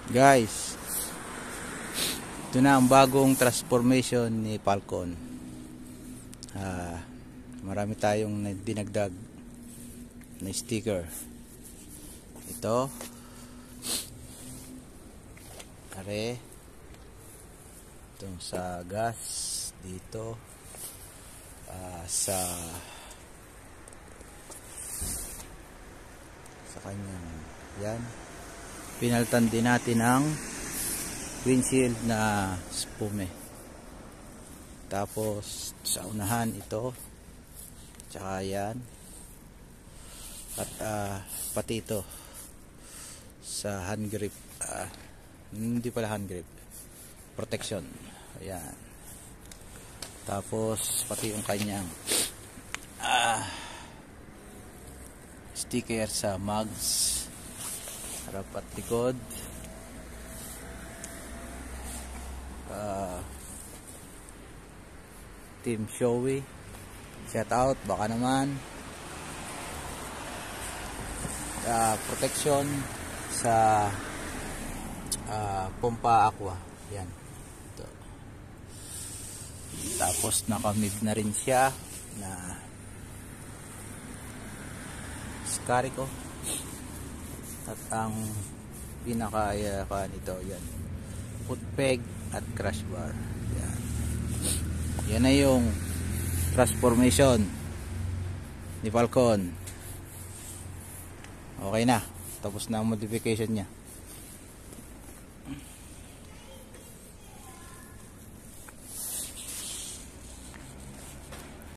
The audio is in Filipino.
Guys, ito na ang bagong transformation ni Falcon. Marami tayong dinagdag na sticker. Ito are itong sa gas dito, sa kanyang yan. Pinaltan din natin ang windshield na spume. Tapos sa unahan ito, tsaka yan, at pati ito sa hand grip, hindi pala hand grip, protection. Ayan. Tapos pati yung kanyang sticker sa mugs, harap at likod. Team Showy, shout out, baka naman. Protection sa pompa aqua, yan. Ito. Tapos nakamid na rin siya na Scarico. At ang pinaka nito, yan, foot peg at crash bar. Yan. Yan na yung transformation ni Falcon. Okay na, tapos na ang modification niya.